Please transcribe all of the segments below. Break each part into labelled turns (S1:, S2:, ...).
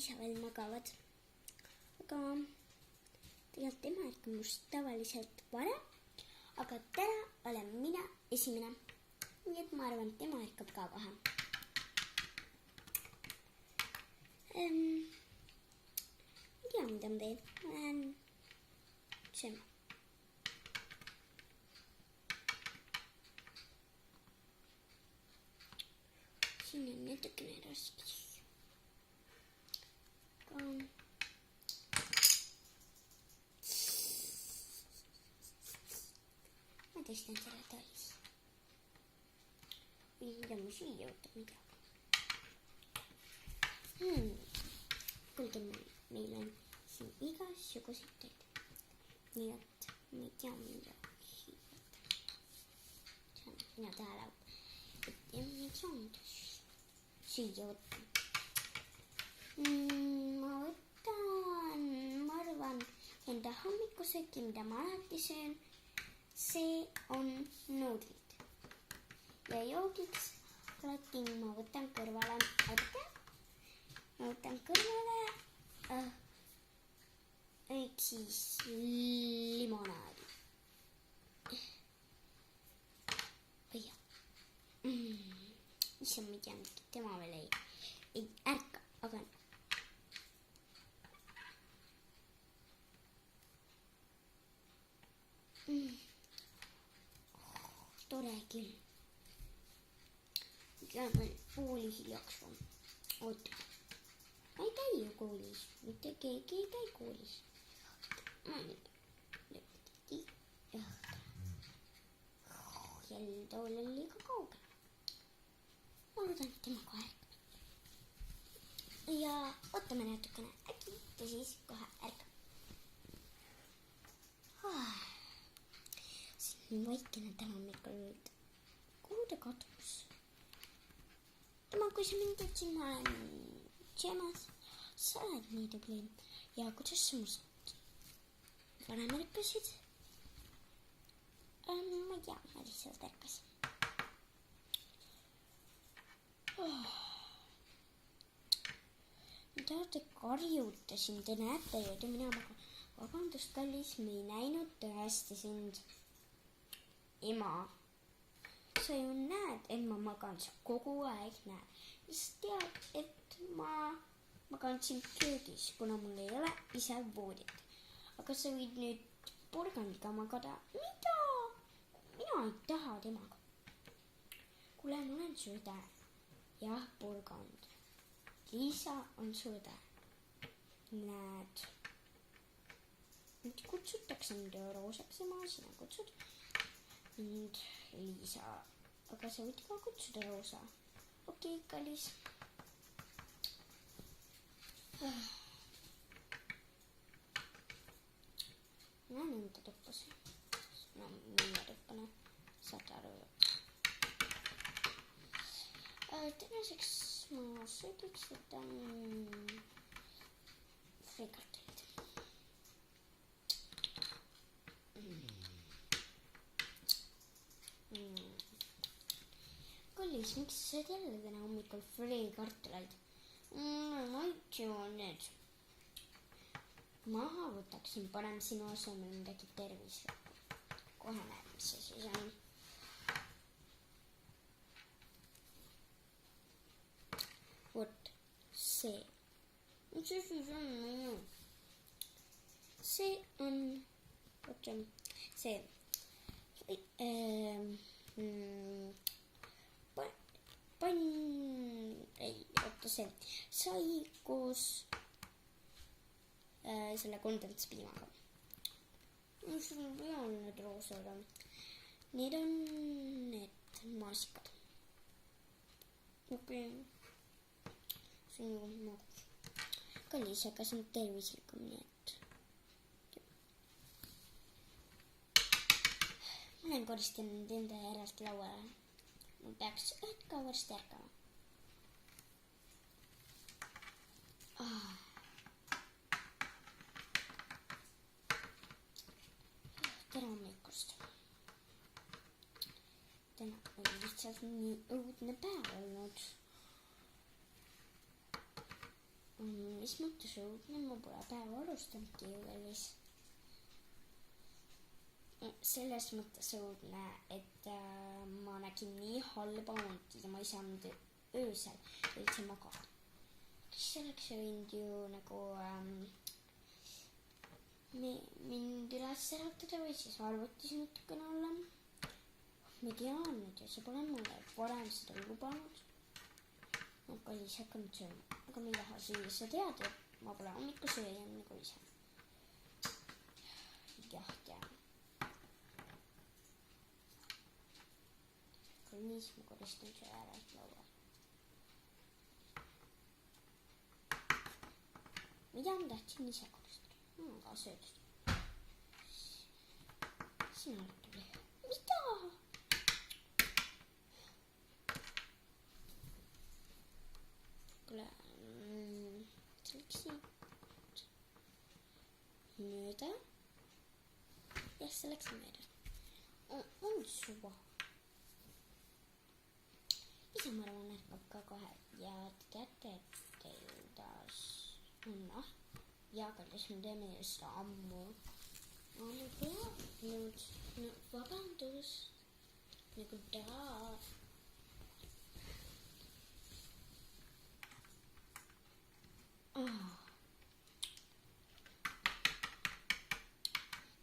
S1: isa veel magavad. Aga tegelikult tema ärkab must tavaliselt varem, aga täna olen mina esimene. Nii et ma arvan, et tema ärkab ka kohe. Ei tea, mida ma teen. Ma lähen sööma. Siin on natukene raske. Ma tõstan selle tallis. Või mida ma süüa võtab, mida? Kuulge, meil on siin igasuguseid töid. Nii et ma ei tea, mida süüa võtab. Saan mina tähele. Et ma ei saanud süüa võtta. Ma arvan, enda hommikusööki, mida ma alati söön, see on nuudlid. Ja joogiks alati ma võtan kõrvale, ehk siis limonaadi. Issand, ma ei tea, tema veel ei ärka, aga tore küll. Ja ma pooli hiljaks on. Oota. Ma ei käi ju koolis. Mitte keegi ei käi koolis. Ma nüüd lõpetati. Jälle tool oli liiga kaugel. Ma loodan, et tema kohe ärkab. Ja ootame natukene. Äkki ta siis kohe ärkab. Siin vaikine täna hommikul nüüd. Kuhu ta kadus? Tema, kui sa mind ütlesid, ma olen tšemas. Sa oled nii tubli. Ja kuidas sa must varem ärkasid? Ma ei tea, ma lihtsalt ärkasin. Te karjutasin, te näete ju, et mina vabandust, kallis, me ei näinud tõesti sind. Ema, sa ju näed, et ma magan, sa kogu aeg näed. Sa tead, et ma magan siin köögis, kuna mul ei ole ise voodit. Aga sa võid nüüd porgandiga magada. Mida? Mina ei taha temaga. Kuule, ma olen süde. Jah, porgand. Liisa on süde. Näed. Nüüd kutsutakse mind roosaks ema, sina kutsud. Nüüd Liisa. Aga sa võid ka kutsuda Roosa. Okei, kallis. Ma olen enda tuppas. No, mille tuppane. Saad aru. Tänaseks ma söögiks võtan frikartulid. Kallis, miks sa sööd jälle täna hommikul frikartuleid? Ma ütlen need. Maha võtaksin parem sinu asemel midagi tervislikku. Kohe näeb, mis see siis on. Vot, see. Mis see siis on? See on, oota, see. See sai koos selle kondentspiimaga. Mis on peal need roosad? Need on need maasikad. Okei. See on ju magus. Kallis, aga see on tervislikum, nii et. Ma olen koristanud enda järjest lauale. Ma peaks ka varsti ärkama. Tere hommikust. Täna on lihtsalt nii õudne päev olnud. mis mõttes õudne, ma pole päeva alustanudki ju veel vist. Selles mõttes õudne, et ma nägin nii halba unt ja ma ei saanud öösel üldse magada. Kas selleks võinud ju nagu mind üles äratada või siis arvutis natukene olla. Ma tean nüüd ja see pole mulle varem seda lubanud. Ma kallis hakanud sööma, aga ma ei taha süüa, sa tead, et ma pole hommikusööja nagu ise. Jah, tean. Kallis, ma koristan söö äärelt laual. Mida ma tahtsin ise koristada? Ma olen ka söödust. Siin on tuli. Mida? Kuule, see läks siit mööda. Jah, see läks mööda. On suva. Ise ma arvan, ärkab ka kohe. Ja te teate, et teil taas on ja kallis, me teeme just ammu. Ma ei tea nüüd. No, vabandust. Nagu daa.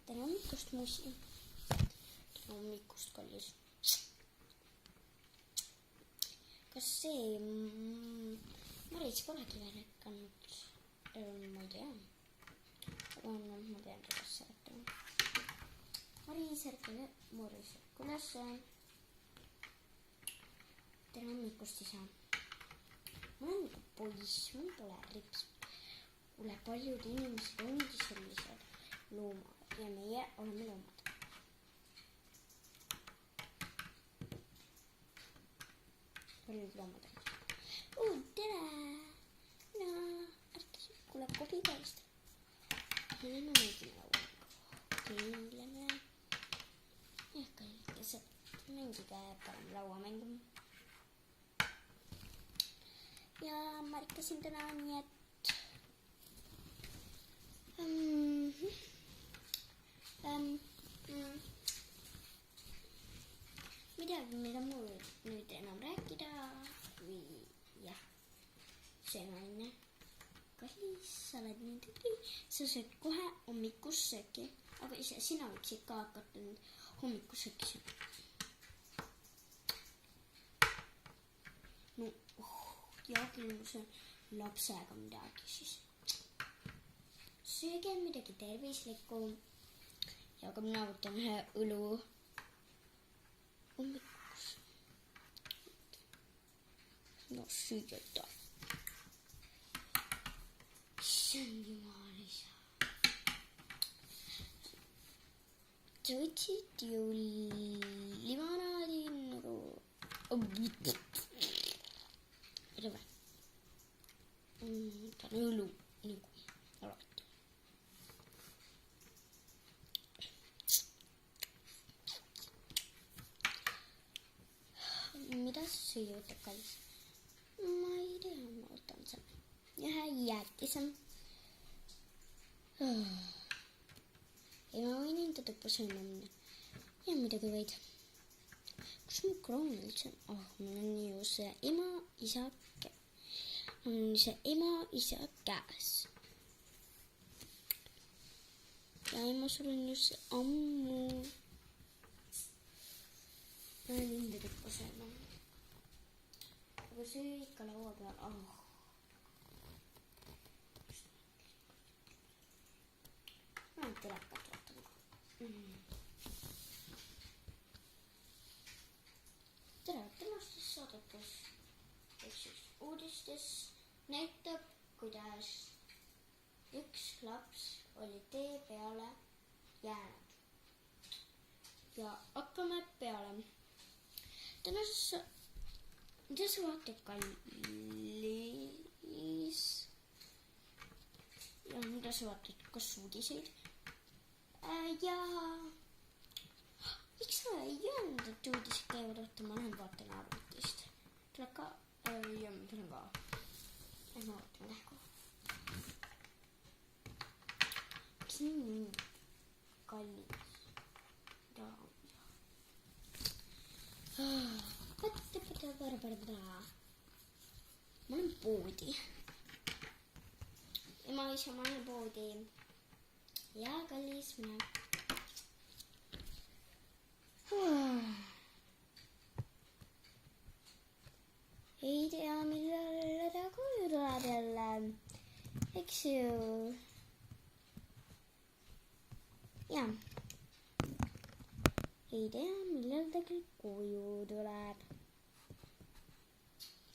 S1: Tere hommikust, musi. Tere hommikust, kallis. Kas see Maris polegi veel ärkanud? Ma ei tea. Aga ma pean üles ärkama. Maris ärkele, Maris ärkele ülesse. Tere hommikust, isa. Ma olen nagu poiss, mul pole rips. Kuule, paljud inimesed ongi sellised loomad ja meie oleme loomad. Paljud loomad on. Tere! Mina ärkasin, kuule kobi käest. Ja nüüd ma mängin lauaga. Okei, lähme. Jah, kõikesed mängige parem lauamängu. Ja ma ärkasin täna nii, et midagi, mida mul nüüd enam rääkida või jah, see naine. Kallis, sa oled nii tüli, sa sööd kohe hommikusööki, aga ise sina võiksid ka hakata nüüd hommikusööki sööma. No, ja küll ma söön lapsega midagi siis. Sööge midagi tervislikku ja ka mina võtan ühe õlu hommikus. No süüa ta. See on jumal isa. Sa võtsid ju limonaadi nagu mida või? Ta on õlu nagu alati. Mida sa süüa võtab, kallis? Ma ei tea, ma võtan selle. Ühe jäätise. Ei, ma võin enda tuppa sööma minna. Ja midagi võid. Kus mu kroon üldse on? Mul on ju see ema-isa käes. Ja ema, sul on ju see ammu. Ma olen enda tuppa sööma. Aga söö ikka laua peal. Ma olen telekat vaatama. Tere, tänastes saadetes uudistes näitab, kuidas üks laps oli tee peale jäänud. Ja hakkame peale. Tänases, mida sa vaatad, kallis? Ja mida sa vaatad, kas uudiseid? Ja miks sa ei öelnud, et uudised käivad, oota, ma lähen vaatan arvutist. Tuleb ka? Ja ma tulen ka. Lähme vaatame lähegu. nii kallis raam. Ma olen poodi. Ema-isa, ma olen poodi. Ja kallis mine. Ei tea, millal ta koju tuleb jälle. Eks ju. Ja. Ei tea, millal ta küll koju tuleb.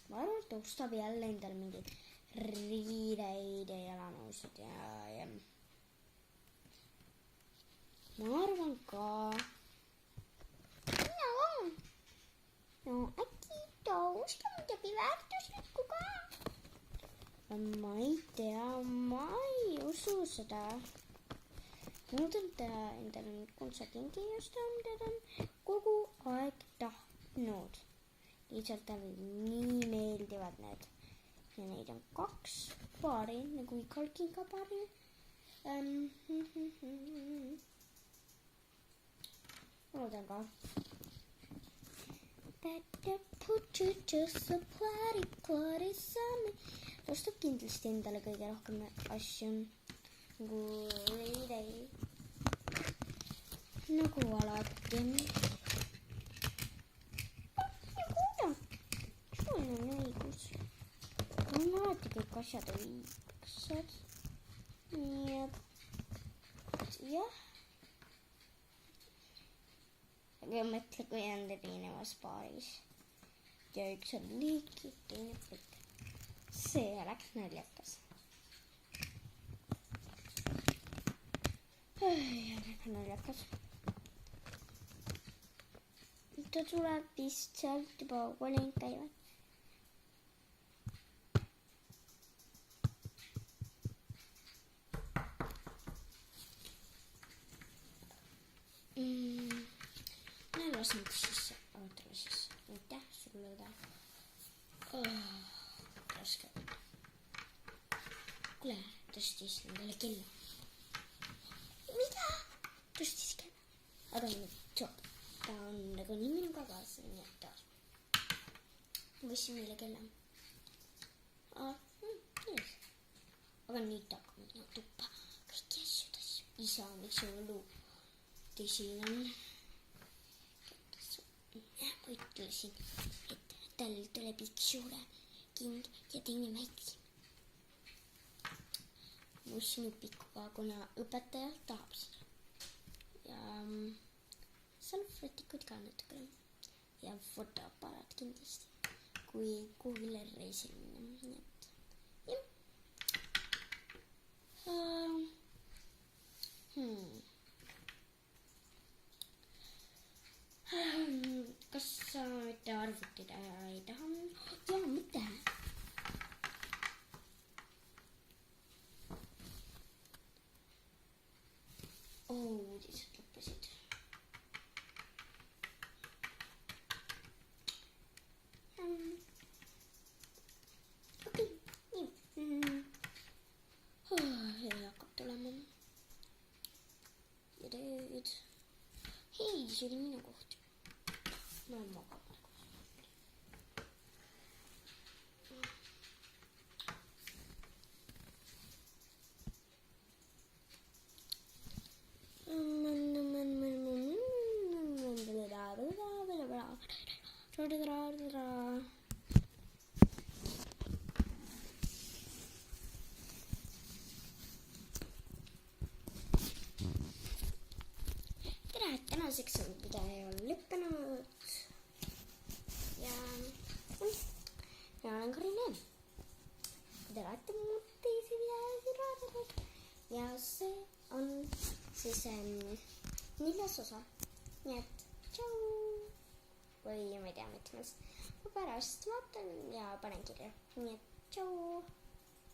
S1: Ma arvan, et ta ostab jälle endale mingid riideid ja jalanõusid ja ma arvan ka. No äkki ta ostab midagi väärtuslikku ka. Ma ei tea, ma ei usu seda. Nüüd on ta endale kontsakingi osta, mida ta on kogu aeg tahtnud. Lihtsalt talle nii meeldivad need. Ja neid on 2 paari, nagu igal kingapaari. Ma loodan ka. Better put you just a party samme. Ta ostab kindlasti endale kõige rohkem asju. Nagu riideid. Nagu alati. Sul on õigus. Mul on alati kõik asjad õigsed. Nii et jah. Aga mõtle, kui on erinevas paaris. Ja üks on liiki, teine pikk. See oleks naljakas. Väga naljakas. Ta tuleb vist sealt juba kolend käivad. Lasin sisse, ootale sisse. Aitäh sulle ka. Raske. Kuule, tõstis nendele kella. Mida? Tõstis kella. Aga nüüd tšop. Ta on nagu nii minuga kaasa, nii et taas. Ma võtsin meile kella. Nii. Aga nüüd hakkab minna tuppa. Kõiki asju tassu. Isa, miks sul õlu tõsin on? Ma ütlesin, et tal tuleb üks suurem king ja teine väiksem. Mu snupikuga, kuna õpetaja tahab seda. Ja salvrätikud ka natuke. Ja fotoaparaat kindlasti, kui kuhugile reisil minna. Nii et jah. Kas sa mitte arvutida ei taha? Jaa, mitte. Uudised lõppesid. Okei, nii. Hakkab tulema. Ja tööd. Hei, see oli minu koht. Ma olen magab praegu. Tere, tänaseks on video lõppenud. Ja olen Karine. Te olete mu teisi videosid vaadanud. Ja see on siis 4. osa. Nii et tšau. Või ma ei tea, mitmes. Ma pärast vaatan ja panen kirja. Nii et tšau.